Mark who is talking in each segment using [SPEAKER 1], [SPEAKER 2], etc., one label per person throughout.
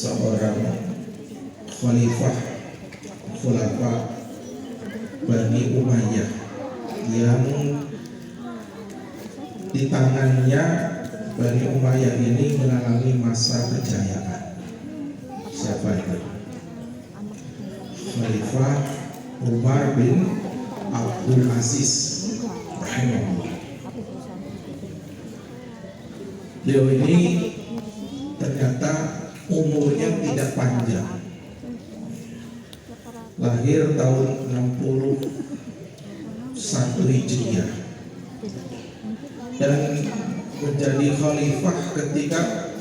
[SPEAKER 1] seorang khalifah khulafa Bani Umayyah yang di tangannya Bani Umayyah ini mengalami masa kejayaan. Siapa itu? Khalifah Umar bin Abdul Aziz rahimahullah. Beliau ini ternyata umurnya tidak panjang. Lahir tahun 61 Hijriah dan menjadi khalifah ketika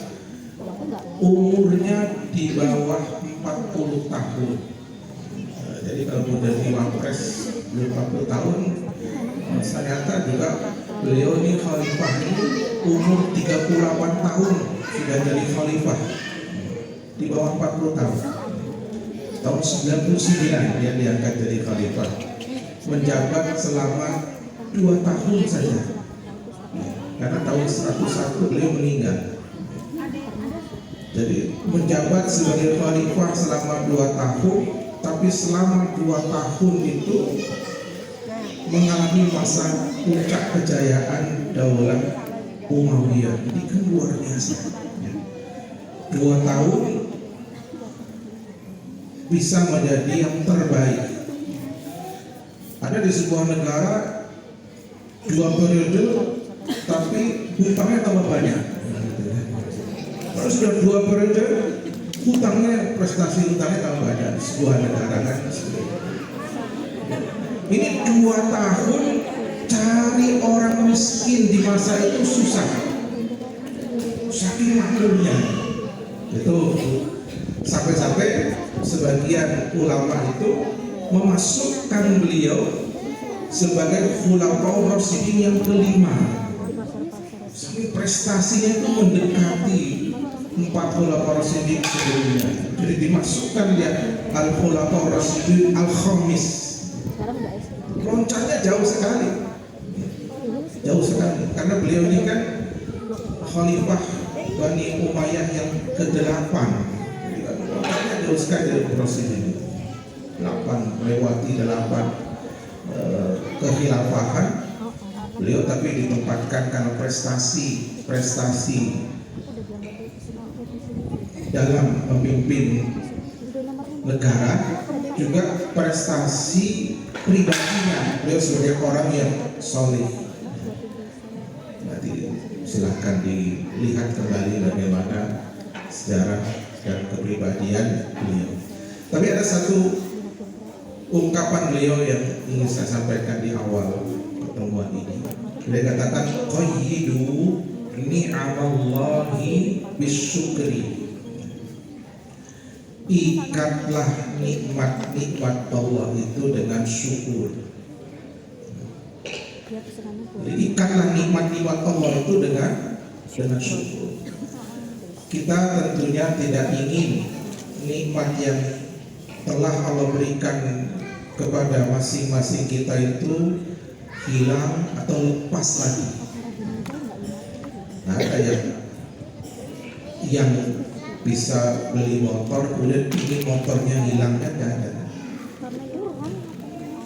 [SPEAKER 1] umurnya di bawah 40 tahun. Jadi kalau menjadi wapres 40 tahun, ternyata juga beliau ini khalifah ini umur 38 tahun sudah jadi khalifah, di bawah 40 tahun. Tahun 99 dia diangkat jadi khalifah, menjabat selama 2 tahun saja, karena tahun 101 beliau meninggal. Jadi menjabat sebagai khalifah selama 2 tahun, tapi selama 2 tahun itu mengalami masa puncak kejayaan Daulah Umayyah. Ini kan luar biasa. 2 tahun bisa menjadi yang terbaik. Ada di sebuah negara 2 periode tapi hutangnya tambah banyak. Kalau sudah 2 periode hutangnya, prestasi hutangnya tambah banyak di sebuah negara kan. Ini 2 tahun cari orang miskin di masa itu susah, saking maklumnya. Itu sampai-sampai sebagian ulama itu memasukkan beliau sebagai khulafaur rasyidin yang kelima. Saking prestasinya itu mendekati 4 khulafaur rasyidin sebelumnya. Jadi dimasukkan dia al-khulafaur rasyidin al-khamis. Loncatnya jauh sekali, karena beliau ini kan khalifah Bani Umayyah yang ke-8. Loncatnya jauh sekali dari proses ini. 8 melewati 8 kekhilafahan beliau, tapi ditempatkan karena prestasi dalam memimpin negara, juga prestasi pribadinya. Beliau sebagai orang yang soleh. Nanti silahkan dilihat kembali bagaimana sejarah dan kepribadian beliau. Tapi ada satu ungkapan beliau yang ingin saya sampaikan di awal pertemuan ini. Beliau katakan, qayyidu ni'amallahi bisyukri. Ikatlah nikmat-nikmat Allah itu dengan syukur. Jadi ikatlah nikmat-nikmat Allah itu dengan syukur. Kita tentunya tidak ingin nikmat yang telah Allah berikan kepada masing-masing kita itu hilang atau lepas lagi. Nah, ada yang bisa beli motor kemudian ingin motornya hilang, kan nggak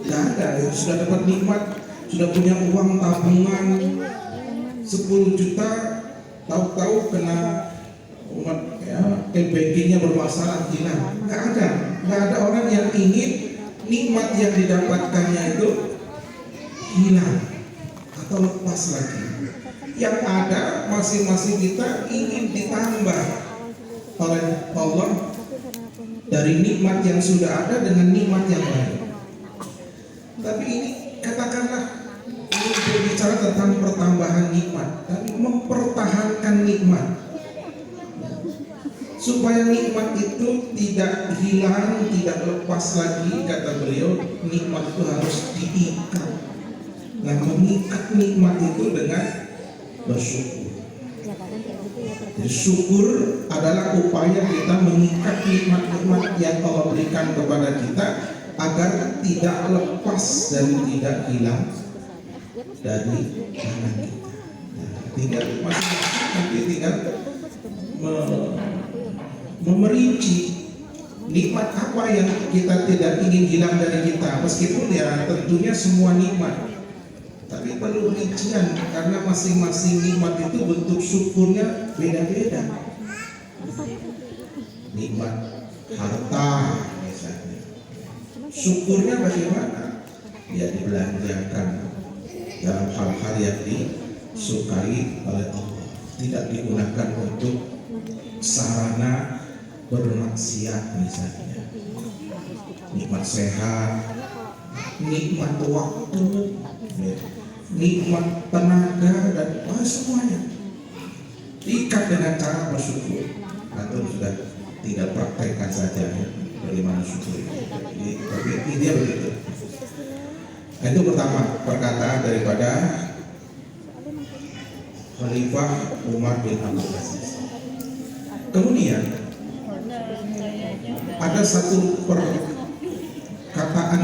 [SPEAKER 1] ada. Sudah dapat nikmat, sudah punya uang tabungan 10 juta, tahu-tahu kena bankingnya bermasalah, hilang. Nggak ada orang yang ingin nikmat yang didapatkannya itu hilang atau lepas lagi. Yang ada masing-masing kita ingin ditambah oleh Allah dari nikmat yang sudah ada dengan nikmat yang lain. Tapi ini katakanlah ini berbicara tentang pertambahan nikmat, tapi mempertahankan nikmat supaya nikmat itu tidak hilang, tidak lepas lagi. Kata beliau, nikmat itu harus diikat. Nah, mengikat nikmat itu dengan bersyukur. Jadi syukur adalah upaya kita mengikat nikmat-nikmat yang Allah berikan kepada kita agar tidak lepas dan tidak hilang dari tangan kita. Tinggal masing-masing nanti tinggal memerinci nikmat apa yang kita tidak ingin hilang dari kita, meskipun ya tentunya semua nikmat, tapi perlu rincian karena masing-masing nikmat itu bentuk syukurnya beda-beda. Nikmat harta misalnya, syukurnya bagaimana? Ya dibelanjakan dalam hal-hal yang disukai oleh Allah, tidak digunakan untuk sarana bermaksiat misalnya. Nikmat sehat, nikmat waktu, nikmat tenaga, dan semuanya diikat dengan cara bersyukur. Antum sudah tinggal praktekkan saja ya, bagaimana syukur. Tapi dia begitu. Itu pertama perkataan daripada Khalifah Umar bin Abdul Aziz. Kemudian ada satu perkataan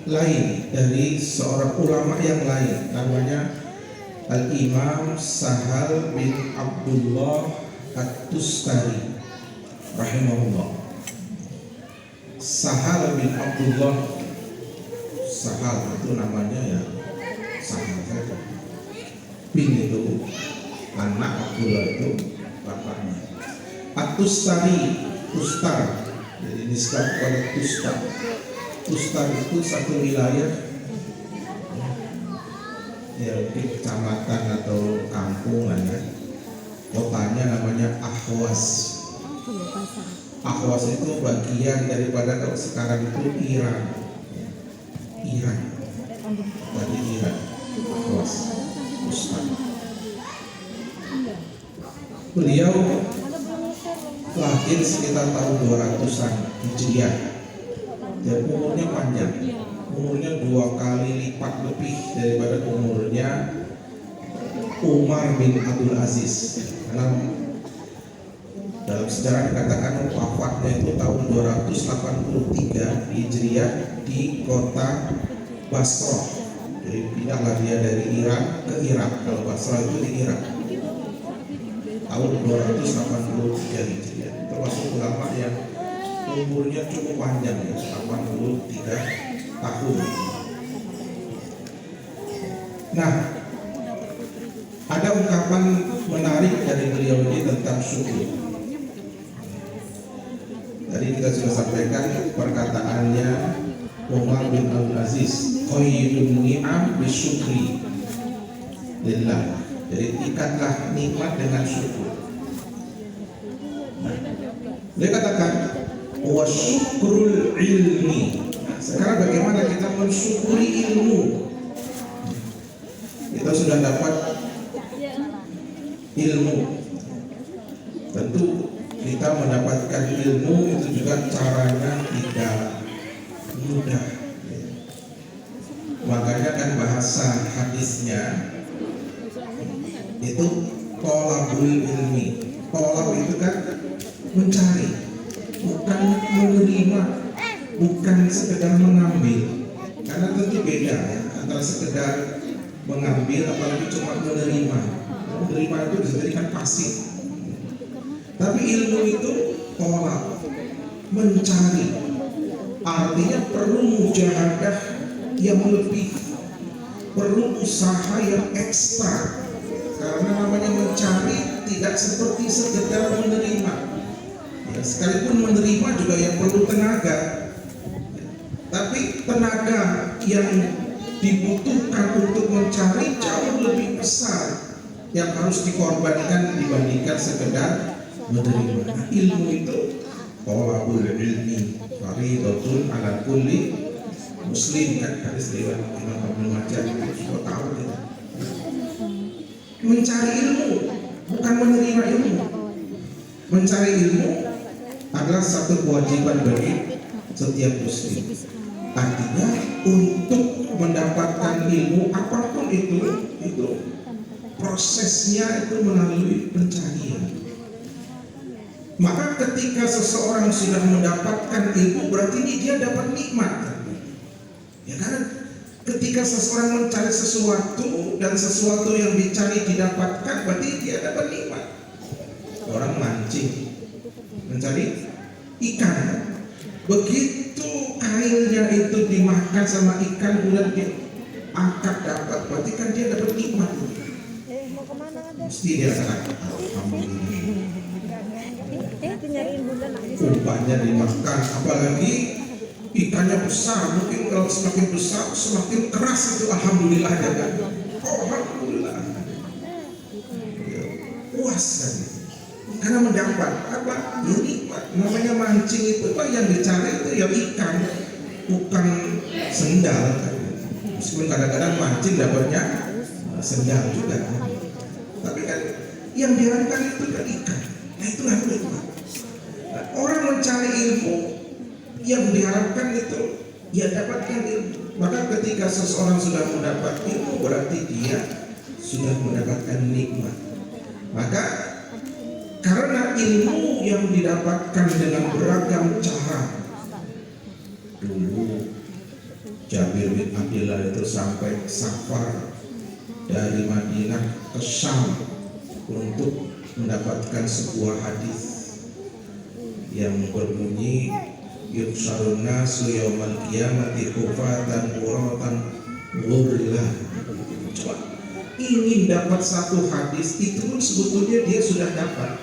[SPEAKER 1] lain dari seorang ulama yang lain, namanya Al-Imam Sahal bin Abdullah At-Tustari rahimahullah. Sahal bin Abdullah, Sahal itu namanya ya Sahal saja, bin itu anak, Abdullah itu bapaknya. At-Tustari, Tustar, jadi nisbah kepada Tustar. Tustar itu satu wilayah ya, di kecamatan atau kampungan ya. Kotanya namanya Ahwas. Ahwas itu bagian daripada, kalau sekarang itu Iran. Iran, dari Iran. Ahwas, Tustar. Beliau lahir sekitar tahun 200-an Hijriah dan umurnya panjang, umurnya 2 kali lipat lebih daripada umurnya Umar bin Abdul Aziz. Karena dalam sejarah dikatakan wafatnya itu tahun 283 Hijriah di kota Basrah. Jadi pindahlah dia dari Iran ke Irak. Kalau Basrah itu di Irak. Tahun 283 Hijriah. Termasuk ulama yang umurnya cukup panjang ya, 83 tahun. Nah, ada ungkapan menarik dari beliau ini tentang syukur. Tadi kita sudah sampaikan perkataannya Umar bin Abdul Aziz, qayyidun ni'am bisyukri lillah. Jadi ikatlah nikmat dengan syukur. Dia katakan wa syukrul ilmi. Sekarang bagaimana kita mensyukuri ilmu? Kita sudah dapat ilmu. Tentu kita mendapatkan ilmu itu juga caranya tidak mudah. Makanya kan bahasa hadisnya itu tolabul ilmi. Tolab itu kan mencari, bukan menerima, bukan sekedar mengambil. Karena tentu beda ya antara sekedar mengambil apalagi cuma menerima. Menerima itu dijadikan pasif. Tapi ilmu itu tolak, mencari. Artinya perlu mujahadah yang lebih, perlu usaha yang ekstra. Karena namanya mencari tidak seperti sekedar menerima. Ya, sekalipun menerima juga yang perlu tenaga. Tapi tenaga yang dibutuhkan untuk mencari jauh lebih besar yang harus dikorbankan dibandingkan sekedar menerima. Nah, ilmu itu tolabul ilmi fardhatun ala kulli muslim, kan hadis riwayat Imam Ibnu Majah, kita tahu ya. Mencari ilmu bukan menerima ilmu. Mencari ilmu adalah satu kewajiban bagi setiap muslim. Artinya untuk mendapatkan ilmu apapun itu prosesnya itu melalui pencarian. Maka ketika seseorang sudah mendapatkan ilmu, berarti dia dapat nikmat. Ya kan? Ketika seseorang mencari sesuatu dan sesuatu yang dicari didapatkan, berarti dia dapat nikmat. Orang mancing, mencari ikan. Begitu kailnya itu dimakan sama ikan, kemudian dia angkat dapat, berarti kan dia dapat nikmat. Mesti dia akan umpannya dimakan, apalagi ikannya besar, mungkin kalau semakin besar semakin keras itu alhamdulillah ya kan. Oh alhamdulillah, puas kan, karena mendapat apa? Ya nikmat. Namanya mancing itu apa yang dicari itu ya ikan, bukan sendal kan. Meskipun kadang-kadang mancing dapatnya sendal juga kan. Tapi kan yang diharapkan itu kan ikan. Nah itulah nikmat. Nah, orang mencari ilmu yang diharapkan itu ya dapatkan ilmu. Maka ketika seseorang sudah mendapat ilmu berarti dia sudah mendapatkan nikmat. Maka karena ilmu yang didapatkan dengan beragam cara, dulu Jabir bin Abdullah itu sampai safar dari Madinah ke Syam untuk mendapatkan sebuah hadis yang berbunyi yuhsyarun nasu yaumal qiyamati hufatan uratan ghurlan. Coba ingin dapat satu hadis itu pun sebetulnya dia sudah dapat,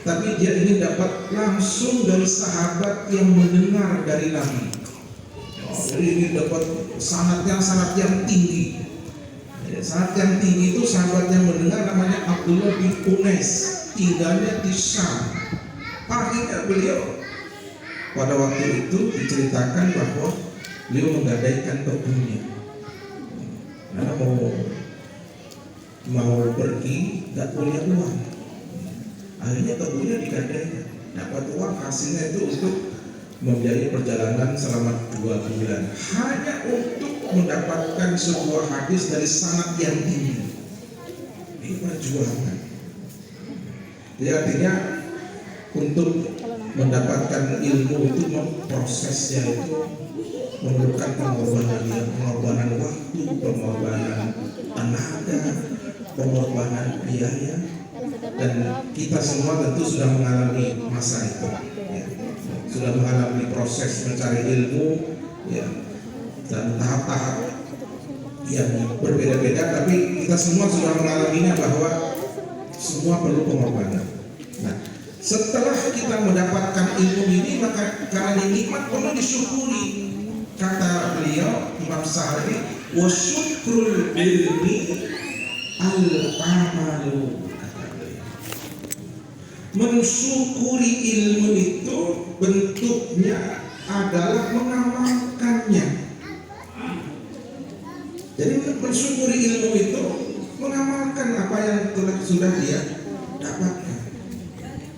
[SPEAKER 1] tapi dia ingin dapat langsung dari sahabat yang mendengar dari Nabi. Jadi ini dapat sanad yang tinggi. Sanad yang tinggi itu sahabat yang mendengar namanya Abdullah bin Unais, tinggalnya di Syam. Akhirnya beliau pada waktu itu diceritakan bahwa beliau menggadaikan kebunnya. Karena mau pergi nggak punya uang, akhirnya kebunnya digadaikan, dapat uang, hasilnya itu untuk membiayai perjalanan selama 2 bulan hanya untuk mendapatkan sebuah hadis dari sanad yang tinggi. Ini perjuangan. Jadi artinya untuk mendapatkan ilmu itu prosesnya itu memerlukan pengorbanan waktu, pengorbanan tenaga, pengorbanan biaya, dan kita semua tentu sudah mengalami masa itu, ya. Sudah mengalami proses mencari ilmu, ya, dan tahap-tahap yang berbeda-beda, tapi kita semua sudah mengalaminya bahwa semua perlu pengorbanan. Nah, setelah kita mendapatkan ilmu ini, maka karena nikmat perlu disyukuri. Kata beliau Imam Sa'di, wa syukrul ilmi al-amalu. Mensyukuri ilmu itu bentuknya adalah mengamalkannya. Jadi mensyukuri ilmu itu mengamalkan apa yang sudah dia dapatkan.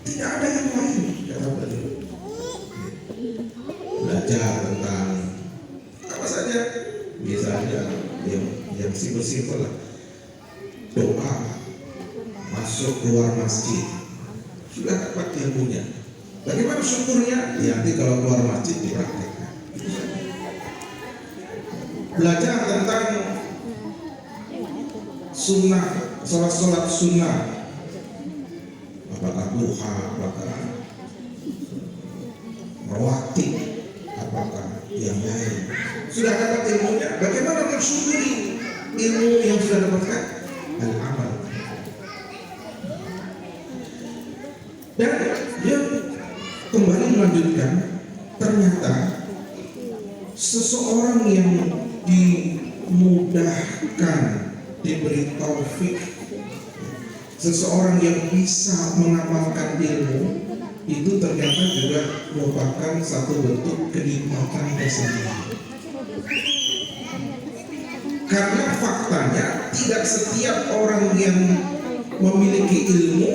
[SPEAKER 1] Tidak ada yang lain, kata beliau. Belajar tentang apa saja, misalnya yang simpel-simpel lah, doa, masuk keluar masjid, sudah dapat ilmunya. Bagaimana syukurnya? Ya nanti kalau keluar masjid dipraktekkan. Belajar tentang sunnah, sholat sunnah, apakah duha, apakah rawatib, apakah yang lain. Sudah dapat ilmunya, bagaimana mensyukuri ilmu yang sudah dapatkan? Al-amal. Dan dia kembali melanjutkan, ternyata seseorang yang dimudahkan, diberi taufik, seseorang yang bisa mengamalkan ilmu itu ternyata juga merupakan satu bentuk kenikmatan tersendiri. Karena faktanya tidak setiap orang yang memiliki ilmu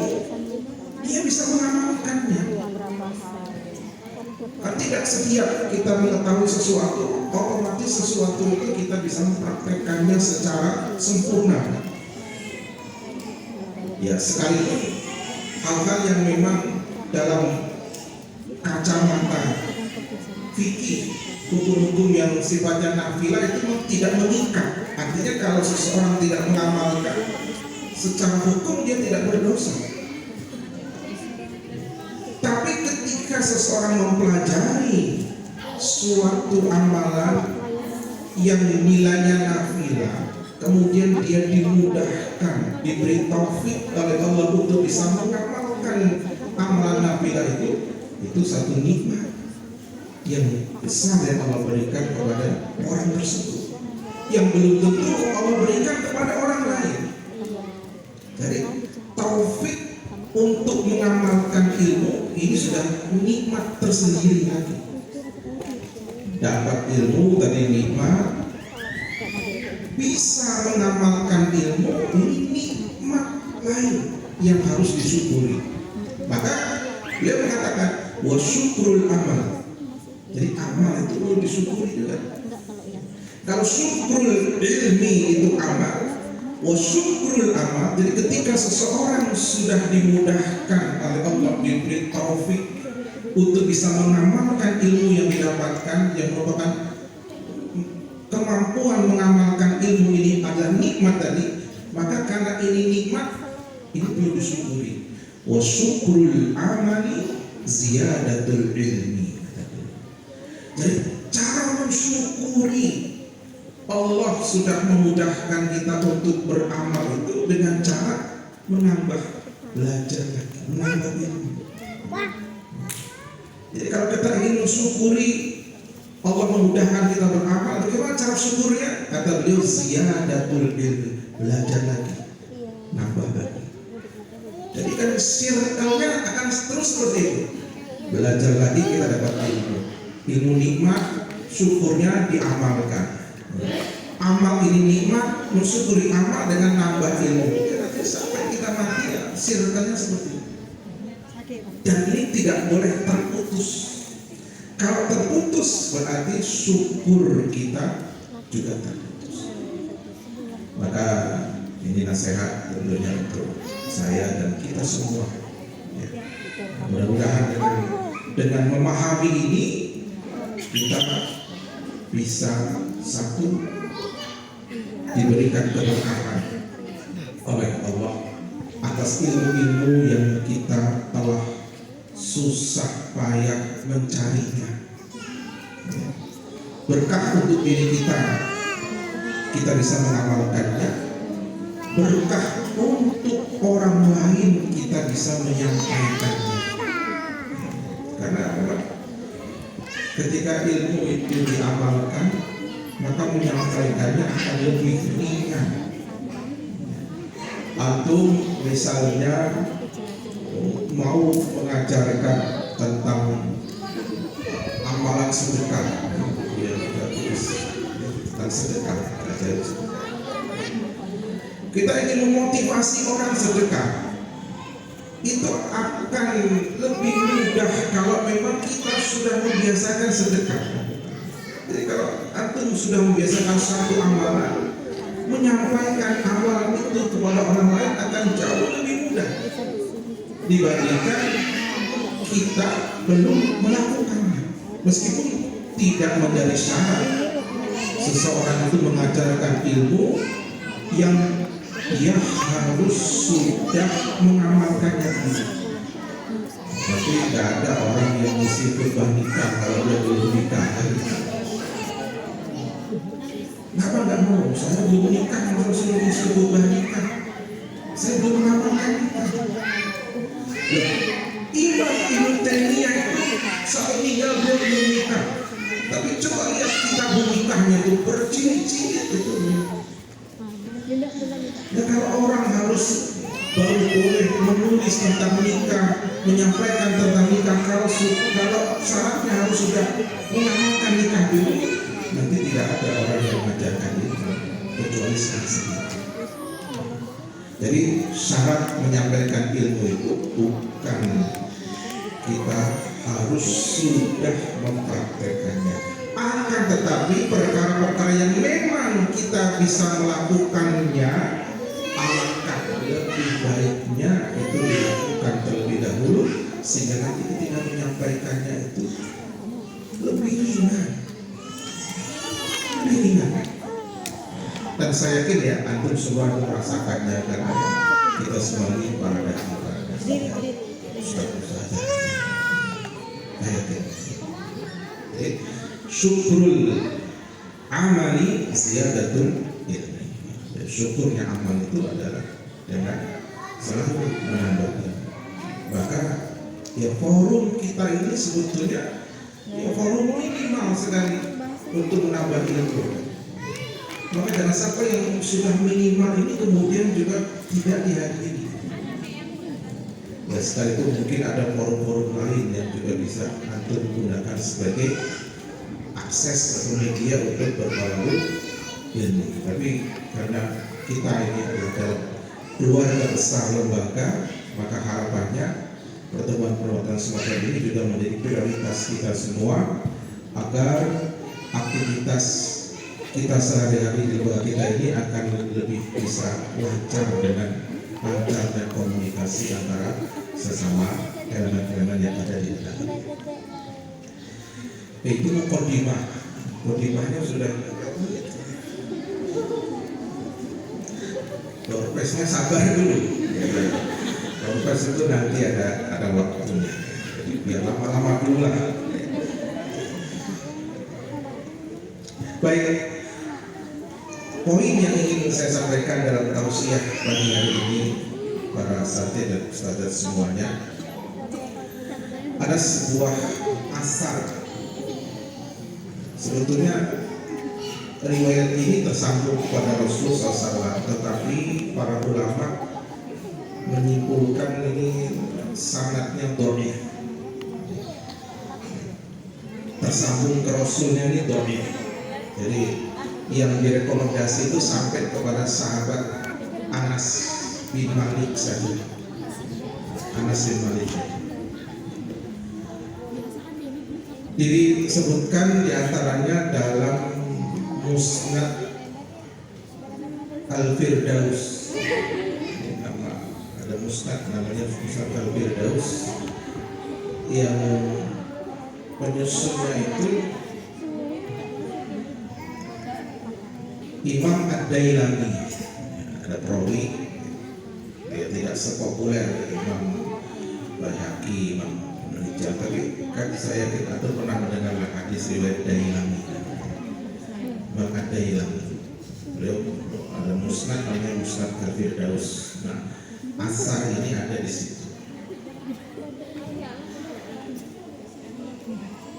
[SPEAKER 1] dia bisa mengamalkannya. Kan tidak setiap kita mengetahui sesuatu otomatis sesuatu itu kita bisa mempraktekkannya secara sempurna. Ya sekalipun hal-hal yang memang dalam kacamata fikih, hukum-hukum yang sifatnya nafilah itu tidak mengikat. Artinya kalau seseorang tidak mengamalkan secara hukum dia tidak berdosa. Tapi ketika ketika seseorang mempelajari suatu amalan yang nilainya nafilah, kemudian dia dimudahkan, diberi taufik oleh Allah untuk bisa mengamalkan amalan nafilah itu satu nikmat yang besar yang Allah berikan kepada orang tersebut, yang belum tentu Allah berikan kepada orang lain. Jadi taufik untuk mengamalkan ilmu ini sudah nikmat tersendiri lagi. Dapat ilmu tadi nikmat, bisa mengamalkan ilmu ini nikmat lain yang harus disyukuri. Maka beliau mengatakan wa syukrul amal. Jadi amal itu perlu disyukuri juga. Kalau syukrul ilmi itu amal, wa syukrul amal, jadi ketika seseorang sudah dimudahkan oleh Allah, diberi taufik untuk bisa mengamalkan ilmu yang didapatkan, yang merupakan kemampuan mengamalkan ilmu ini adalah nikmat tadi, maka karena ini nikmat, ini perlu disyukuri. Wa syukrul amali ziyadatul ilmi. Jadi cara mensyukuri Allah sudah memudahkan kita untuk beramal itu dengan cara menambah belajar lagi, menambah ilmu. Jadi kalau kita ingin mensyukuri Allah memudahkan kita beramal, bagaimana cara syukurnya? Kata beliau ziyadatul ilmi, belajar lagi, nambah lagi. Jadi kan circle-nya akan terus seperti itu. Belajar lagi kita dapat ilmu nikmat, syukurnya diamalkan. Amal ini nikmat, mensyukuri amal dengan nambah ilmu. Nanti sampai kita mati ya, circle-nya seperti itu. Dan ini tidak boleh terputus. Kalau terputus berarti syukur kita juga terputus. Maka ini nasihat tentunya untuk saya dan kita semua. Ya. Mudah-mudahan dengan memahami ini kita bisa satu diberikan keberkahan oleh Allah atas ilmu-ilmu yang kita telah susah payah mencarinya. Berkah untuk diri kita bisa mengamalkannya. Berkah untuk orang lain kita bisa menyampaikannya. Karena ketika ilmu itu diamalkan, maka menyampaikannya akan lebih ringan. Antum misalnya mau mengajarkan tentang amalan sedekah, ya kita tulis tentang sedekah. Kita ingin memotivasi orang sedekah, itu akan lebih mudah kalau memang kita sudah membiasakan sedekah. Jadi kalau antum sudah membiasakan satu amalan, menyampaikan amalan itu kepada orang lain akan jauh lebih mudah dibandingkan kita belum melakukannya. Meskipun tidak menjadi syarat seseorang itu mengajarkan ilmu yang dia harus sudah mengamalkannya dulu. Tapi tidak ada orang yang mesti berbandingkan kalau dia belum nikah. Kenapa nggak mau? Saya belum nikah, harus mesti berbandingkan. Saya belum mengamalkan nikah. Imam Ibnu Taimiyah itu saat meninggal dia belum nikah. Tapi coba lihat kitab nikahnya itu berciri-ciri itu. Ya kalau orang harus baru boleh menulis tentang nikah, menyampaikan tentang nikah, kalau syaratnya harus sudah mengamalkan nikah dulu, nanti tidak ada orang yang mengajarkan itu kecuali saksi. Jadi syarat menyampaikan ilmu itu bukan kita harus sudah mempraktekannya, akan tetapi perkara-perkara yang memang kita bisa melakukannya, alangkah lebih baiknya itu dilakukan terlebih dahulu sehingga nanti ketika menyampaikannya itu lebih ringan. Dan saya yakin ya antum semua merasakannya karena kita semua ini para dai. ayat ini. Jadi, syukrul amali ziyadatul ilmi. Syukurnya amal itu adalah dengan selalu menambah ilmu. Maka ya forum kita ini sebetulnya ya forum minimal sekali untuk menambah ilmu. Maka jangan sampai yang sudah minimal ini kemudian juga tidak dihadiri. Ya sekalipun mungkin ada forum-forum lain yang juga bisa antum gunakan sebagai akses atau media untuk berbaur ilmu. Tapi karena kita ini adalah keluarga besar lembaga, maka harapannya pertemuan-pertemuan semacam ini juga menjadi prioritas kita semua agar aktivitas kita sehari-hari di lembaga kita ini akan lebih bisa lancar dengan lancar dan komunikasi antara sesama elemen-elemen yang ada di dalam. Itu mukadimahnya sudah Doorpress-nya sabar dulu. Doorpress itu nanti ada waktunya. Jadi biar lama-lama dulu lah. Baik, poin yang ingin saya sampaikan dalam tausiah pagi hari ini para asatidz dan ustadzah semuanya, ada sebuah asar. Sebetulnya riwayat ini tersambung kepada Rasulullah SAW, tetapi para ulama menyimpulkan ini sanadnya dhaif. Tersambung ke Rasulnya ini dhaif. Jadi yang direkomendasi itu sampai kepada sahabat Anas bin Malik saja. Anas bin Malik. Jadi disebutkan diantaranya dalam Musnad Al-Firdaus. Ada Musnad namanya Musnad Al-Firdaus yang penyusunnya itu Imam Ad-Dailami. Ada perawi, dia tidak sepopuler Imam Baihaqi, Imam Rijal, tapi kan saya yakin atau pernah mendengar hadis riwayat Dailami. Imam Ad-Dailami, beliau ada musnad namanya Musnad Al-Firdaus. Nah, asar ini ada di situ.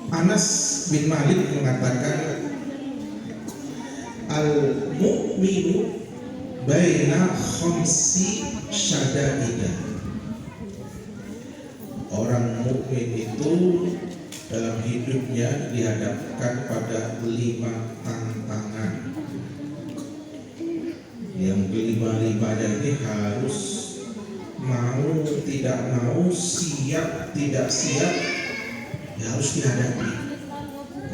[SPEAKER 1] Anas bin Malik mengatakan al-mu'minu baina khamsi syadaidah. Orang mukmin itu dalam hidupnya dihadapkan pada 5 tantangan. Yang kelima-limanya ini harus mau tidak mau, siap tidak siap, ya harus dihadapi.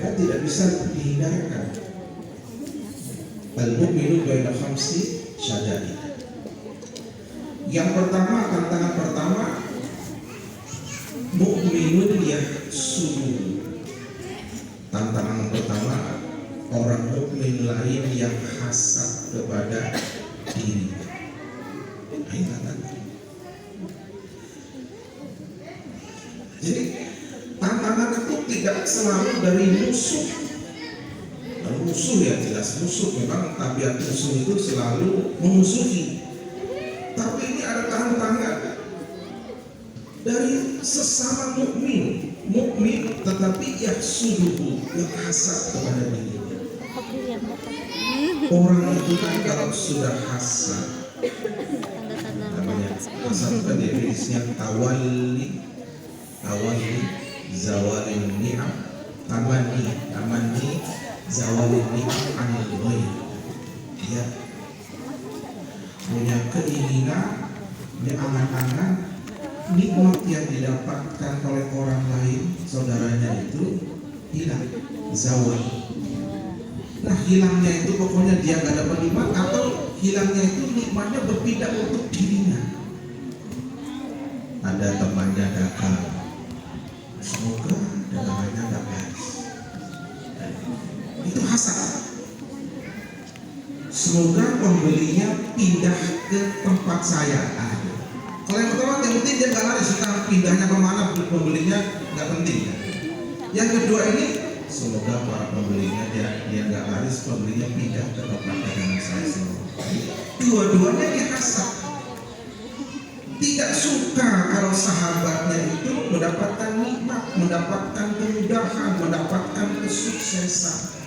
[SPEAKER 1] Ya tidak bisa dihindarkan. Al-mu'minu baina khamsi syadaidah. Yang pertama, tantangan pertama, mu'minun yahsudu. Tantangan pertama, orang mukmin lain yang hasad kepada dirinya. Jadi tantangan itu tidak selalu dari musuh. Kalau musuh ya jelas musuh, memang tabiat musuh itu selalu memusuhi. Tapi ini ada tantangan dari sesama mukmin tetapi yahsuduhu, yang hasad kepada dirinya. Orang itu kan kalau sudah hasad, namanya hasad kan definisinya tawalli zawalin ni'am, tamanni zawalin ni'am anil ghair. Dia punya keinginan, angan-angan nikmat yang didapatkan oleh orang lain, saudaranya itu hilang, zawal. Nah hilangnya itu pokoknya dia gak dapat nikmat, atau hilangnya itu nikmatnya berpindah untuk dirinya. Ada temannya dagang, semoga dagangannya gak beres. Itu hasad. Semoga pembelinya pindah ke tempat saya. Kalau yang pertama yang penting dia nggak lari, suka pindahnya kemana pembelinya nggak penting. Yang kedua ini, semoga para pembelinya dia nggak laris, pembelinya pindah ke tempat dagangan saya semua. Dua-duanya dihasad. Tidak suka kalau sahabatnya itu mendapatkan nikmat, mendapatkan kemudahan, mendapatkan kesuksesan.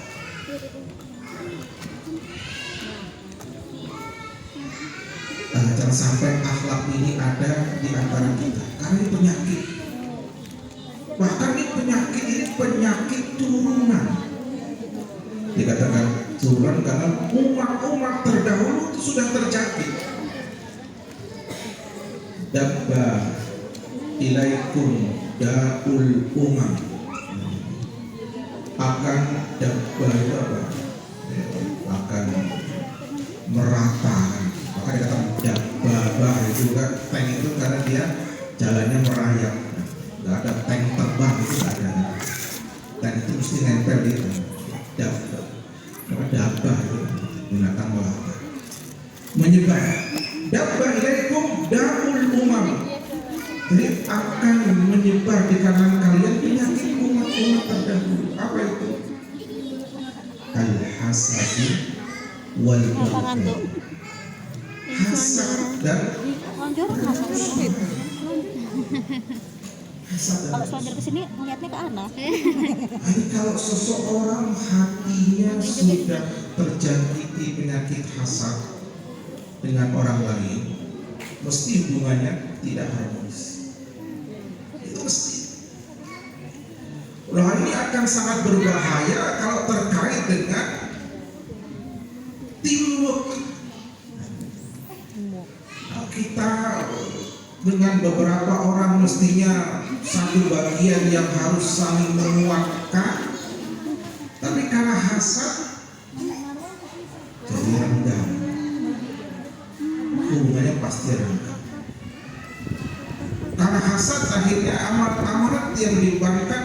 [SPEAKER 1] Jangan sampai akhlak ini ada di antara kita, karena ini penyakit. Bahkan ini penyakit turunan. Dikatakan turunan karena umat-umat terdahulu itu sudah terjadi. Dabba ilaikum daul umam, akan dabba itu apa? Akan merata. Maka dikatakan dabba itu juga tank itu karena dia jalannya merayap. Nggak ada tank terbang, itu nggak ada. Tank itu mesti nempel di dabba. Karena dabba itu binatang melata menyebar. Dabba ilaikum daul umam, jadi akan menyebar di kalangan kalian penyakit umat-umat terdahulu. Apa itu? Al-hasadi wal baghdha. Hasad dan
[SPEAKER 2] kalau selanjutnya ke sini melihatnya ke anak.
[SPEAKER 1] Jadi kalau seseorang hatinya sudah terjangkiti penyakit hasad dengan orang lain, mesti hubungannya tidak harmonis. Itu mesti. Hal ini akan sangat berbahaya kalau terkait dengan teamwork. Kita dengan beberapa orang mestinya satu bagian yang harus saling menguatkan, tapi karena hasad jadi renggang, hubungannya pasti renggang. Karena hasad akhirnya amanat yang dibebankan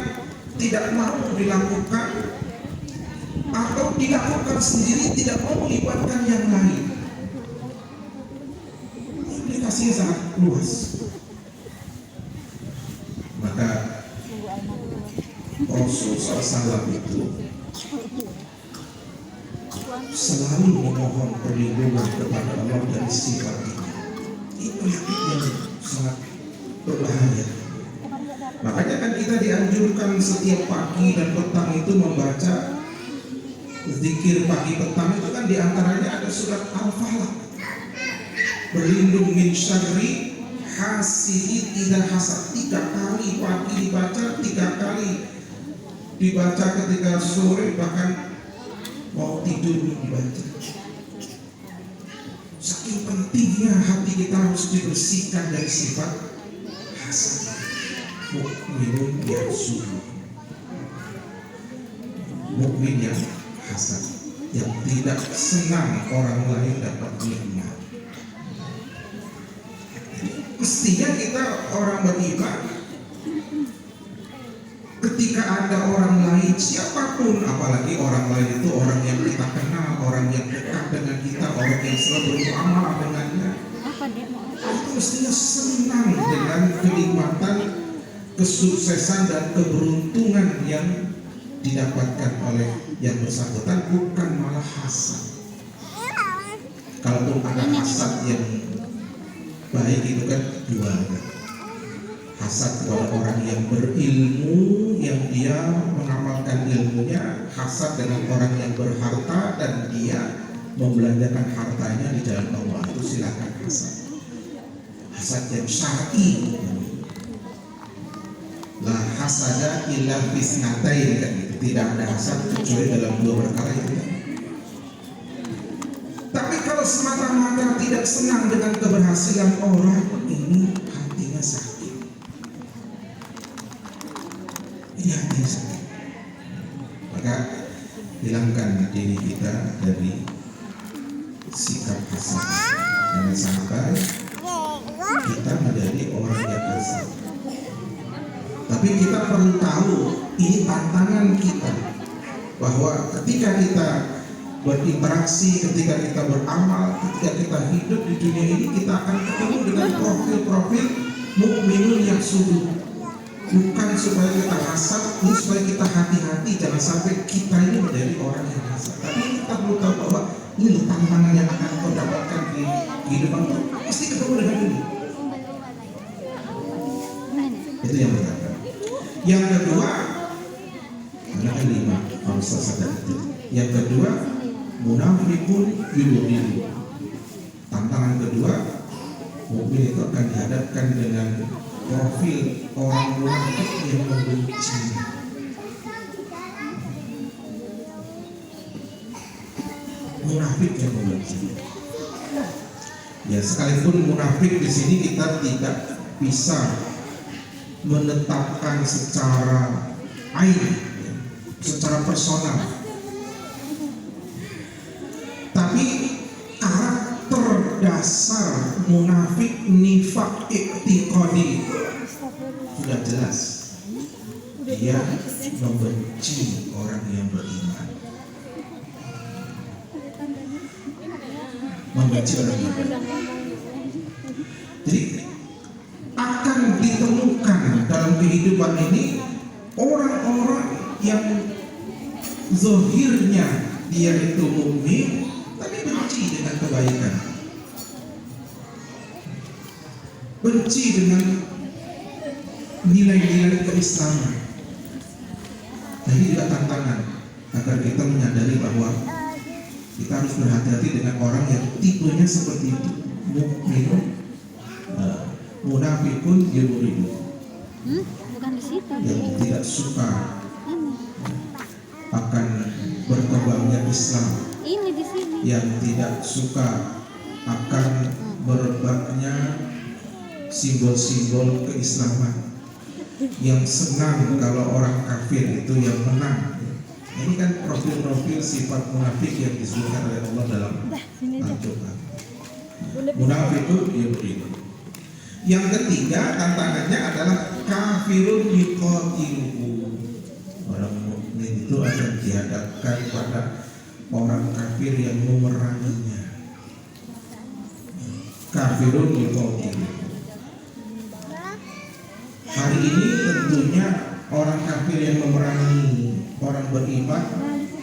[SPEAKER 1] tidak mau dilakukan, atau dilakukan sendiri, tidak mau melibatkan yang lain. Implikasinya sangat luas. Maka Rasul SAW itu selalu memohon perlindungan kepada Allah dari sifat ini. Itu yang sangat berbahaya. Makanya kan kita dianjurkan setiap pagi dan petang itu membaca zikir pagi petang, itu kan diantaranya ada surat Al-Falaq, berlindung min syarri hasidin idza hasad. 3 kali pagi dibaca, 3 kali dibaca ketika sore, bahkan mau tidur dibaca. Saking pentingnya hati kita harus dibersihkan dari sifat hasad. Mukminun yahsudu, mukmin yang hasad, yang tidak senang orang lain dapat nikmat. Mestinya kita orang beriman, ketika ada orang lain siapapun, apalagi orang lain itu orang yang kita kenal, orang yang dekat dengan kita, orang yang selalu bermuamalah dengannya, itu mestinya senang dengan kenikmatan, kesuksesan dan keberuntungan yang didapatkan oleh yang bersangkutan, bukan malah hasad. Kalaupun ada hasad yang baik itu kan dua, hasad kepada orang yang berilmu, yang dia mengamalkan ilmunya, hasad dengan orang yang berharta dan dia membelanjakan hartanya di jalan Allah, itu silakan hasad. Hasad yang syar'i, la hasada illa fisnatain, kan gitu. Tidak ada hasad kecuali dalam 2 perkara itu. Tapi kalau semata-mata tidak senang dengan keberhasilan orang, ini hatinya sakit. Ini hatinya sakit. Maka hilangkan diri kita dari sikap hasad. Jangan sampai kita menjadi orang yang hasad. Tapi kita perlu tahu, ini tantangan kita, bahwa ketika kita berinteraksi, ketika kita beramal, ketika kita hidup di dunia ini, kita akan ketemu dengan profil-profil mukminun yang sungguh. bukan supaya kita hasad, ini supaya kita hati-hati jangan sampai kita ini menjadi orang yang hasad. Tapi kita perlu tahu bahwa ini tantangan yang akan kau dapatkan di kehidupan itu pasti ketemu dengan ini. Itu yang pertama. Yang kedua, ada 5 harus sadar itu. Yang kedua, munafikun yuridun. Tantangan kedua, mukmin itu akan dihadapkan dengan profil orang munafik yang membenci. Munafik yang membenci. Ya, sekalipun munafik di sini kita tidak bisa menetapkan secara ain, secara personal. Tapi karakter dasar munafik nifak iktiqadi sudah jelas. Dia membenci orang yang beriman. Membenci orang yang beriman. Jadi akan ditemukan dalam kehidupan ini orang-orang yang zahirnya dia itu mukmin tapi benci dengan kebaikan, benci dengan nilai-nilai keislaman. Nah, ini juga tantangan agar kita menyadari bahwa kita harus berhati-hati dengan orang yang tipenya seperti itu, mukmin, munafikun yuridun,
[SPEAKER 2] bukan di situ.
[SPEAKER 1] yang tidak suka akan berkembangnya Islam,
[SPEAKER 2] Ini di sini.
[SPEAKER 1] yang tidak suka akan merebaknya simbol-simbol keislaman, yang senang kalau orang kafir itu yang menang. Ini kan profil-profil sifat munafik yang disebutkan oleh Allah dalam Al-Quran. Munafikun yuridun. Yang ketiga tantangannya adalah kafirun yuqatiluhu. Orang mukmin itu akan dihadapkan pada orang kafir yang memeranginya. Kafirun yuqatiluhu. Hari ini tentunya orang kafir yang memerangi orang beriman,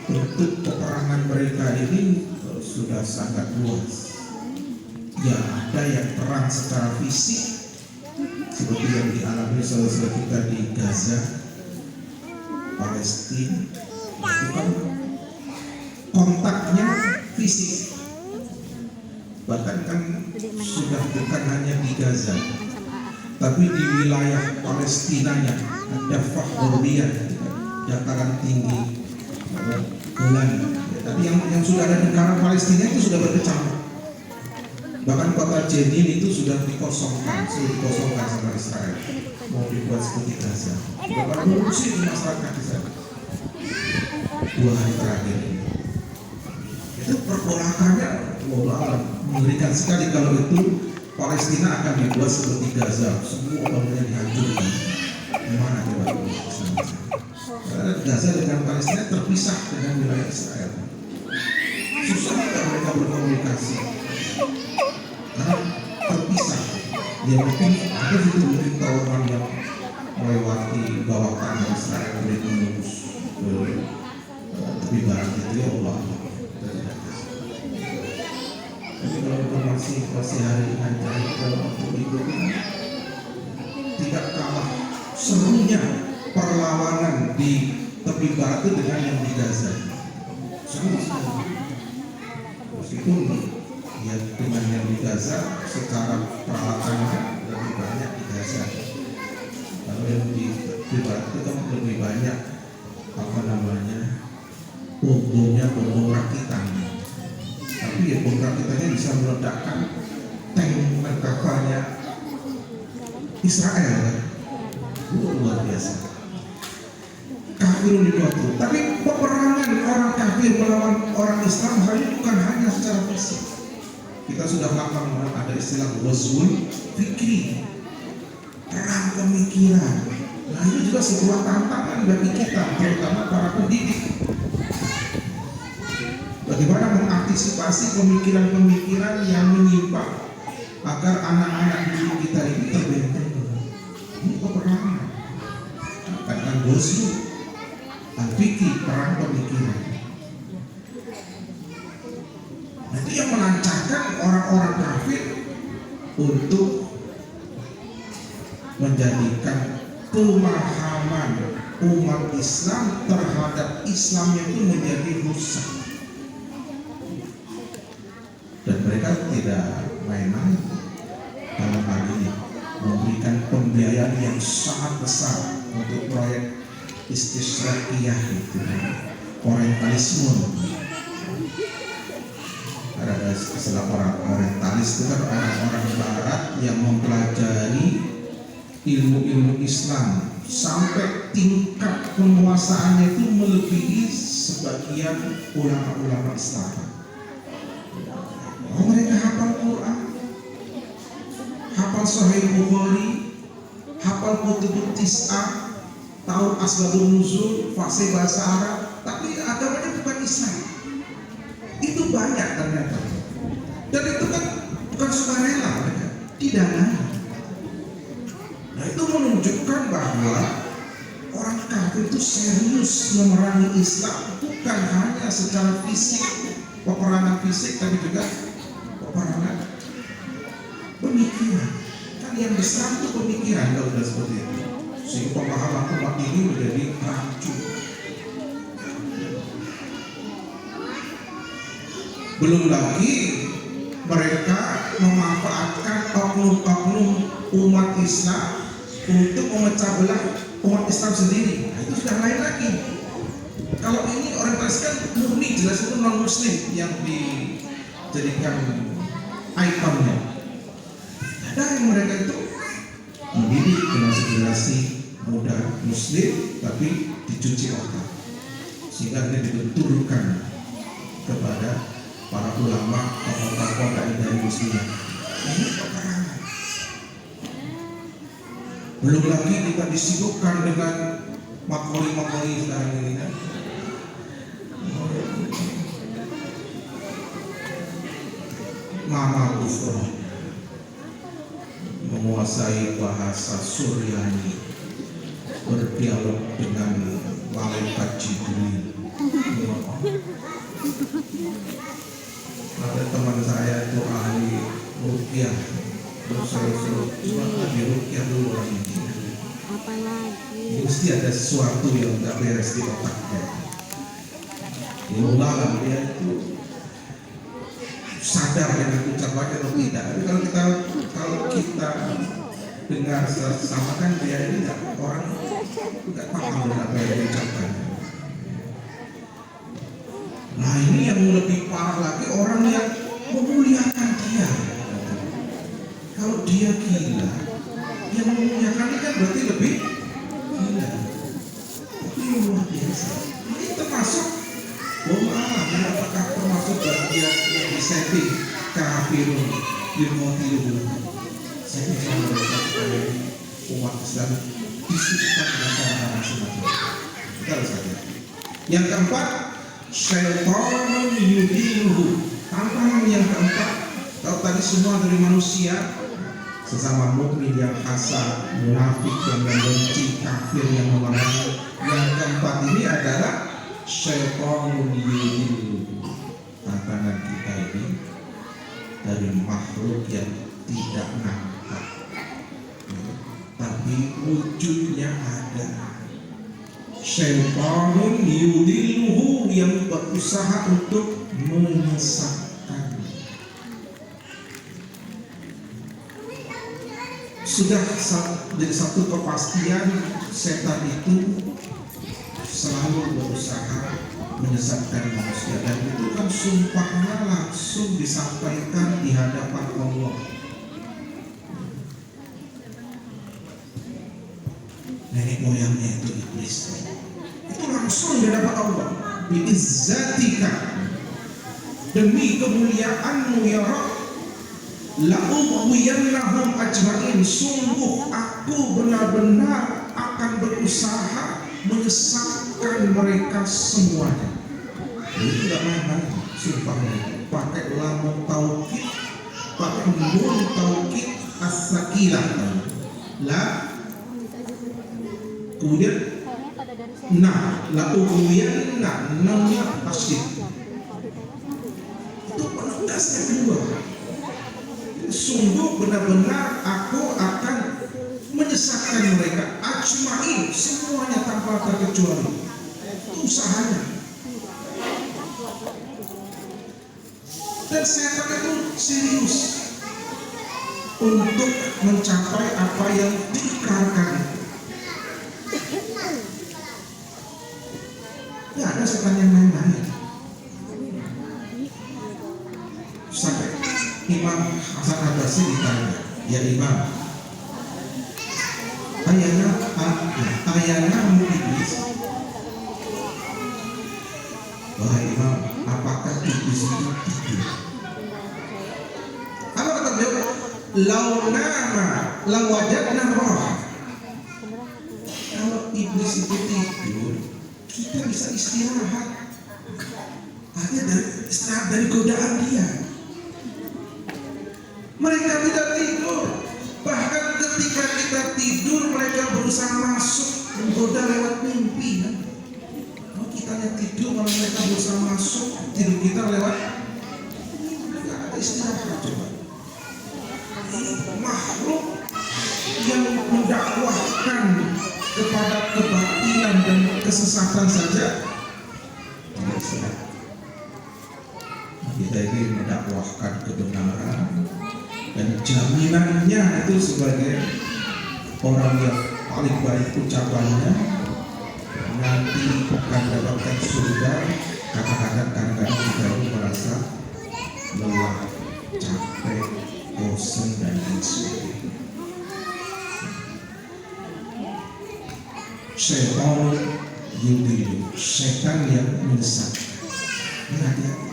[SPEAKER 1] bentuk peperangan mereka ini sudah sangat luas. Ya, ada yang perang secara fisik seperti yang dialami saudara kita di Gaza, Palestina. Itu kan kontaknya fisik. Bahkan kan sudah bukan hanya di Gaza, tapi di wilayah Palestinanya ada Fakhuriyah, dataran tinggi, Golan. Tapi yang sudah ada negara Palestina itu sudah berkecamuk. Bahkan kota Jenin itu sudah dikosongkan sama Israel, mau dibuat seperti Gaza. Sudah mengungsi di masyarakat di sana. 2 hari terakhir ini. Itu pergolakannya mengerikan sekali kalau itu Palestina akan dibuat seperti Gaza, semua bangunannya dihancurkan. Gimana coba? Karena Gaza dengan Palestina terpisah dengan wilayah Israel. Susah tidak mereka berkomunikasi. Karena terpisah. Ya mungkin ada situ mungkin orang yang melewati bawah tanah Israel dari menembus tepi barat itu, ya Allah. Tapi kalau informasi hari ini dalam waktu berikutnya tidak kalah serunya perlawanan di tepi barat itu dengan yang di Gaza. Seru sekali. Meskipun ya dengan yang di Gaza secara peralatannya lebih banyak di Gaza. Kalau yang di barat itu kan lebih banyak bom rakitan. Tapi ya bom rakitannya bisa meledakkan tank merkavanya Israel kan? Luar biasa. Kafirun itu. Tapi peperangan orang kafir melawan orang Islam hanya bukan hanya secara fisik. Kita sudah lama ada istilah ghazwul fikri, perang pemikiran. Nah, ini juga sebuah tantangan bagi kita, terutama para pendidik. Bagaimana mengantisipasi pemikiran-pemikiran yang menyimpang agar anak-anak didik kita ini terbenteng. Ini peperangan. mengadakan Ghazwu al-Fikri, perang pemikiran. Nah, itu yang melancarkan orang-orang kafir untuk menjadikan pemahaman umat Islam terhadap Islamnya itu menjadi rusak. Dan mereka tidak main-main dalam hal ini, memberikan pembiayaan yang sangat besar untuk proyek istishraqiyah itu, orientalisme. Ada istilah orang orientalis itu kan orang-orang barat yang mempelajari ilmu-ilmu Islam sampai tingkat penguasaannya itu melebihi sebagian ulama-ulama Islam. Oh, mereka hafal Quran, hafal Sahih Bukhari, hafal Kutubut Tis'ah, tahu asbabun nuzul, fasih bahasa Arab, tapi agamanya bukan Islam. Itu banyak ternyata. Dan itu kan bukan sukarela, mereka didanai. Nah, itu menunjukkan bahwa orang kafir itu serius memerangi Islam, bukan hanya secara fisik, peperangan fisik, tapi juga peperangan pemikiran. Kan yang besar itu pemikiran, kalau sudah seperti itu. Sehingga pemahaman umat ini menjadi rancu. Belum lagi mereka memanfaatkan oknum-oknum umat Islam untuk memecah belah umat Islam sendiri. Nah, itu sudah lain lagi. Kalau ini orientasi kan murni, jelas itu non muslim yang dijadikan ikonnya. Ada yang mereka itu mendidik generasi generasi muda muslim tapi dicuci otak, sehingga ini dibenturkan kepada para ulama tokoh-tokoh dari muslim. Ini peperangan. Belum lagi kita disibukkan dengan makhluk-makhluk sekarang ini kan. Mama Kufur menguasai bahasa Suryani, berdialog dengan malaikat Jibril. Ada teman saya itu ahli ruqyah, terus saya suruh cuma di ruqyah dulu orang ini.
[SPEAKER 2] Apa lagi?
[SPEAKER 1] Mesti ada sesuatu yang nggak beres di otaknya. Mulai dia itu sadar dengan ucapannya atau tidak. Tapi kalau kita dengar sama kan dia ini orang nggak paham dengan apa yang diucapkan. Nah, ini yang lebih parah lagi, orang yang memuliakan dia. Kalau dia gila, yang memuliakan ini kan berarti lebih gila. Ini luar biasa. Ini termasuk apakah termasuk bagian yang disetting kafirun dirmotilu. Saya bisa merasakan umat Islam disibukkan dengan cara-cara semacam itu. Kita harus hati. Yang keempat, syaitanun yudhiluhu. Tantangan yang keempat, kalau tadi semua dari manusia, sesama mukmin yang hasad, munafik yang membenci, kafir yang memerangi. Yang keempat ini adalah syaitanun yudhiluhu. Tantangan kita ini dari makhluk yang tidak nampak, tapi wujudnya ada. Syaitanun yudhiluhu, yang berusaha untuk menyesatkan. Sudah jadi satu kepastian, setan itu selalu berusaha menyesatkan manusia, dan itu kan sumpahnya langsung disampaikan di hadapan Allah. Nenek moyangnya itu iblis, itu langsung di hadapan Allah. Biizzatika, demi kemuliaanmu ya Rabb, la'ughwiyannahum ajma'in, sungguh aku benar-benar akan berusaha menyesatkan mereka semuanya. Itu tidak main-main sumpahnya, pakai lamun taukid, pakai nun taukid as-sakilah, la, kemudian Nah, la ughwiyanna nama tasdid. Itu penegas yang kedua. Sungguh benar-benar aku akan menyesatkan mereka ajmain, semuanya tanpa terkecuali. Itu usahanya. Dan setan itu serius untuk mencapai apa yang diikrarkan. Tidak ada setan yang main-main. Sampai Imam Hasan Abbasi ditanya, ya Imam, ayana iblis. Wahai Imam, apakah iblis itu tidur? Apa kata beliau? Launama lawajadna roh. Kalau iblis itu tidur, kita bisa istirahat. Artinya istirahat dari godaan dia. Mereka tidak tidur. Bahkan ketika kita tidur, mereka berusaha masuk menggoda lewat mimpi. Kalau kita yang tidur, kalau mereka berusaha masuk tidur kita lewat, tidak ada istirahat. Coba makhluk yang mendakwahkan kepada kebatilan dan kesesatan saja tidak istirahat. Kita ini mendakwahkan kebenaran, dan jaminannya itu sebagai orang yang paling baik ucapannya nanti akan mendapatkan surga. Kadang-kadang kita itu merasa lelah, capek, bosan dan lain sebagainya. Syaitan yudhilu, setan yang menyesatkan. Hati-hati.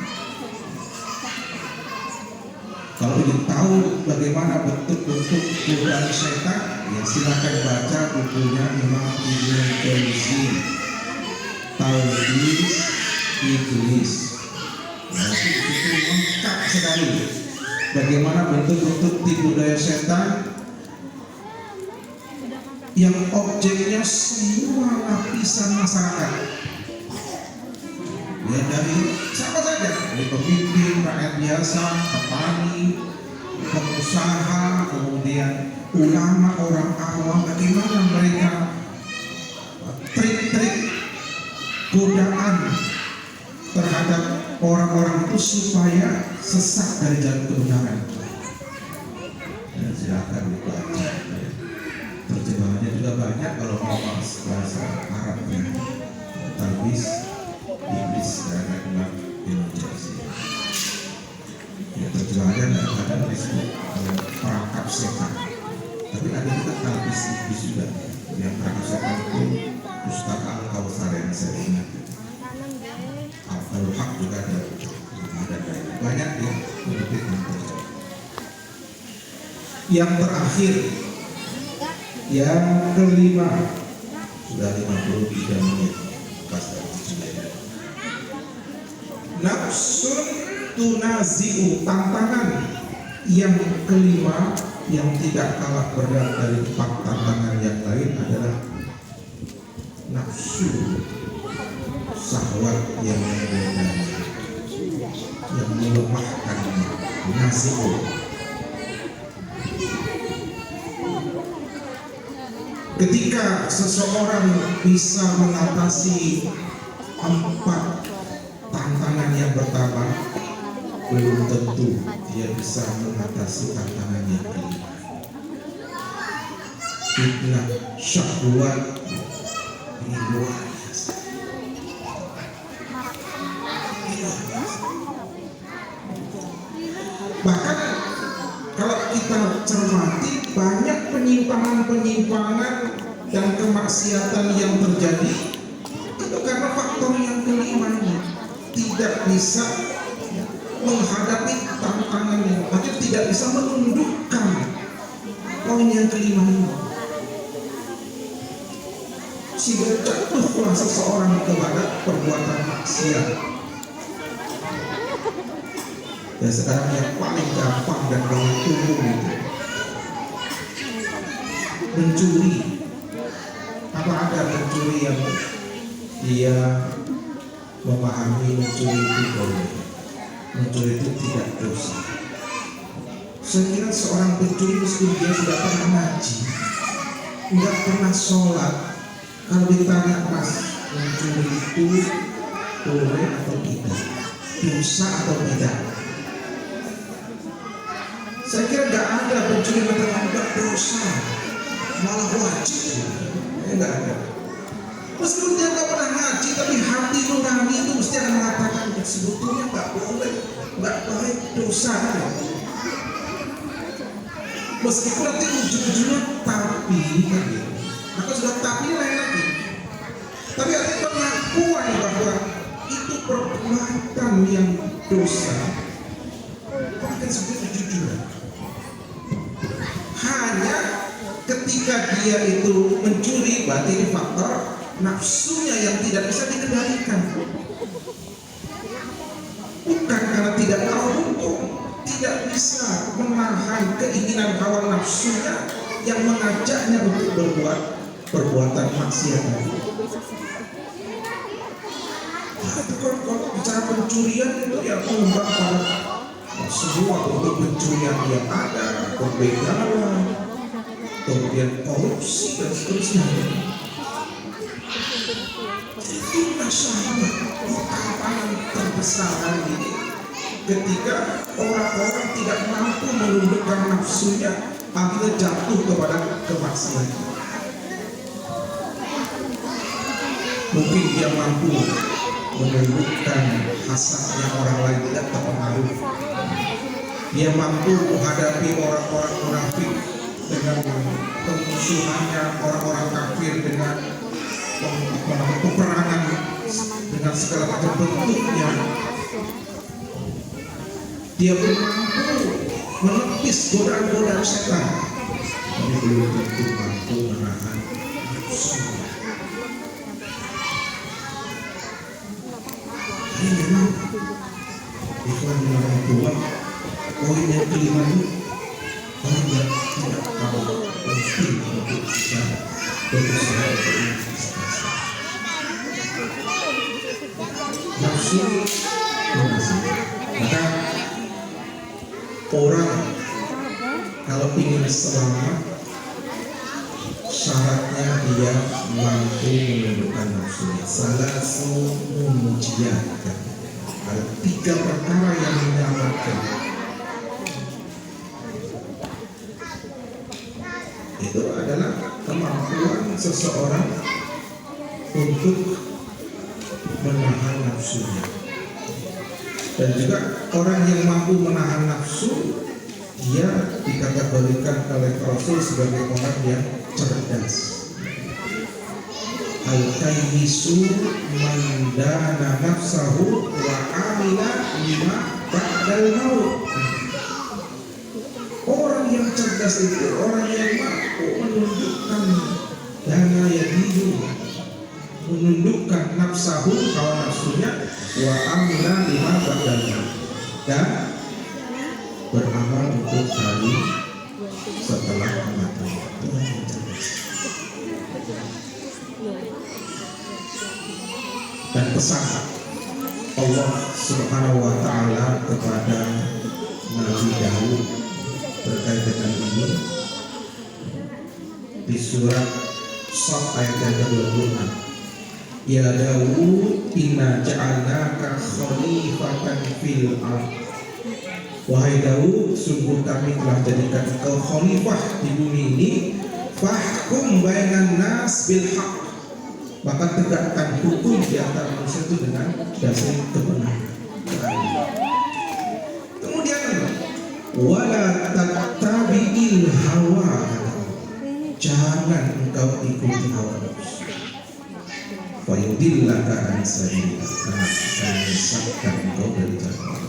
[SPEAKER 1] Kalau ingin tahu bagaimana bentuk-bentuk godaan setan, ya silakan baca bukunya Imam Ibnu Jauzi, Talbis Iblis. Nah, itu lengkap sekali bagaimana bentuk-bentuk tipu daya setan yang objeknya semua lapisan masyarakat. Ya, dari siapa saja, dari pemimpin, rakyat biasa, petani, pengusaha, kemudian ulama, orang awam, bagaimana mereka trik-trik godaan terhadap orang-orang itu supaya sesat dari jalan kebenaran. Dan silakan dibaca. Terjemahannya juga banyak kalau mau bahasa Arabnya. Talbis Iblis dan Imam Ibnu Jauzi. Ya, terjemahannya kadang-kadang disebut perangkap setan. Tapi ada juga talbis iblis juga. Yang perangkap setan itu Ustaz Al-Kautsar yang saya ingat. Al-Haq juga ada banyak ya menyebut yang. Yang terakhir, yang kelima, sudah 53 menit pas nafsun tunazi'u, tantangan yang kelima yang tidak kalah berat dari 4 tantangan yang lain adalah nafsu syahwat yang menggoda, yang melemahkan. Nazi'u, ketika seseorang bisa mengatasi 4 tantangan yang pertama, belum tentu dia bisa mengatasi tantangan yang kelima. Fitnah syahwat ini luar biasa. Bahkan kalau kita cermati, banyak penyimpangan-penyimpangan dan kemaksiatan yang terjadi itu karena faktor yang kelimanya. Tidak bisa menghadapi tantangannya, artinya tidak bisa menundukkan poin yang kelima ini, sehingga jatuhlah seseorang kepada perbuatan maksiat. Dan sekarang yang paling gampang dan paling umum itu mencuri. Apa ada pencuri yang dia memahami mencuri itu boleh, mencuri itu tidak dosa. Saya kira seorang pencuri meskipun dia sudah pernah ngaji, nggak pernah sholat, kalau ditanya Mas, mencuri itu boleh atau tidak, dosa atau tidak, saya kira nggak ada pencuri mengatakan nggak dosa, malah wajib. Nggak ada. Meskipun dia nggak pernah ngaji, tapi hati nurani itu mesti akan mengatakan sebetulnya nggak boleh, nggak baik, dosa. Meskipun nanti ujung-ujungnya tapi kan gitu. Maka sudah tapi lain lagi. Tapi ada pengakuan bahwa itu perbuatan yang dosa. Akan seperti kejujuran. Hanya ketika dia itu mencuri, berarti ini faktor nafsunya yang tidak bisa dikendalikan. Bukan karena tidak tahu hukum, tidak bisa menahan keinginan hawa nafsunya yang mengajaknya untuk berbuat perbuatan maksiat. Tapi kalau bicara pencurian itu ya mengembang pada semua bentuk pencurian yang ada, pembegalan, kemudian korupsi dan seterusnya. Itulah sahabat tantangan terbesar hari ini. Ketika orang-orang tidak mampu menundukkan nafsunya, akhirnya jatuh kepada kemaksiatan. Mungkin dia mampu menundukkan hasadnya orang lain tidak terpengaruh. Dia mampu menghadapi orang-orang munafik dengan pemusuhannya, orang-orang kafir dengan peperangan dengan segala macam bentuknya. Dia pun mampu menepis godaan-godaan setan, tapi belum tentu mampu menahan nafsu. Ini memang ikhwan yang orang tua, poin yang kelima itu orang yang tidak tahu penting untuk bisa berusaha berinvestasi. Nafsu donasi. Maka orang kalau ingin selamat, syaratnya dia mampu menundukkan nafsunya. Salah satu mujiakan. Ada 3 perkara yang menyelamatkan. Itu adalah kemampuan seseorang untuk menahan nafsunya. Dan juga orang yang mampu menahan nafsu, dia dikategorikan oleh Rasul sebagai orang yang cerdas. Al-kayyisu man dana nafsahu wa amila lima ba'dal maut. Orang yang cerdas itu orang yang mampu menundukkan dana yadihu, menundukkan nafsahu, hawa nafsunya, wa amila lima ba'dal maut, dan beramal untuk hari setelah kematian. Dan pesan Allah Subhanahu wa Ta'ala kepada Nabi Daud terkait dengan ini di surat Shad ayat yang ke-26. Ya Daud, inna ja'alnaka khalifatan fil ardh. Wahai Daud, sungguh kami telah jadikan engkau khalifah di bumi ini. Fahkum bainan nas bil haq. Maka tegakkan hukum di antara manusia itu dengan dasar kebenaran. Kemudian wala tattabi'il hawa. Jangan engkau ikuti hawa nafsu. Fa yudillaka an sabilillah, karena akan menyesatkan engkau dari jalan.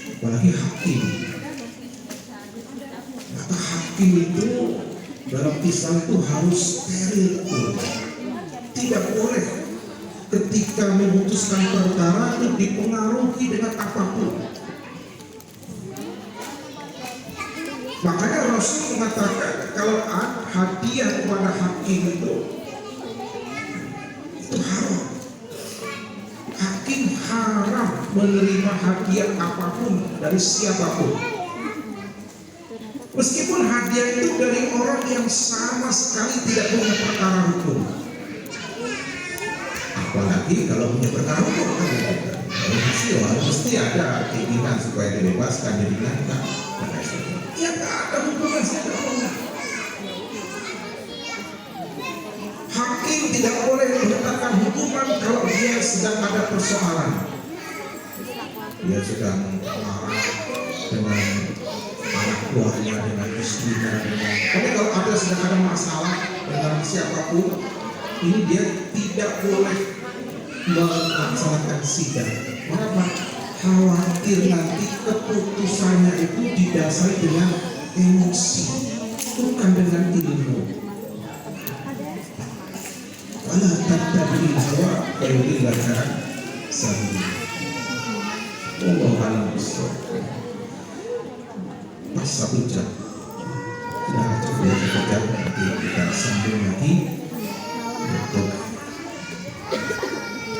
[SPEAKER 1] Apalagi hakim. Maka hakim itu dalam Islam itu harus steril. Tidak boleh ketika memutuskan perkara itu dipengaruhi dengan apapun. Makanya Rasul mengatakan kalau hadiah kepada hakim itu menerima hadiah apapun dari siapapun. Meskipun hadiah itu dari orang yang sama sekali tidak punya perkara hukum. Apalagi kalau punya perkara hukum kan mesti ada keinginan supaya dibebaskan, diringankan. Ya nggak ada hubungan sama Allah. Hakim tidak boleh menetapkan hukuman kalau dia sedang ada persoalan. Dia sedang marah dengan anak buahnya, dengan istrinya. Tapi kalau ada sedang ada masalah dengan siapapun, ini dia tidak boleh melaksanakan sidang. Kenapa? Khawatir nanti keputusannya itu didasari dengan emosi, bukan dengan ilmu. Allah tatabri hawa kayudilakan sahih. Allah alam besar. Pas 1 jam. Sudah cukup kita sambung lagi.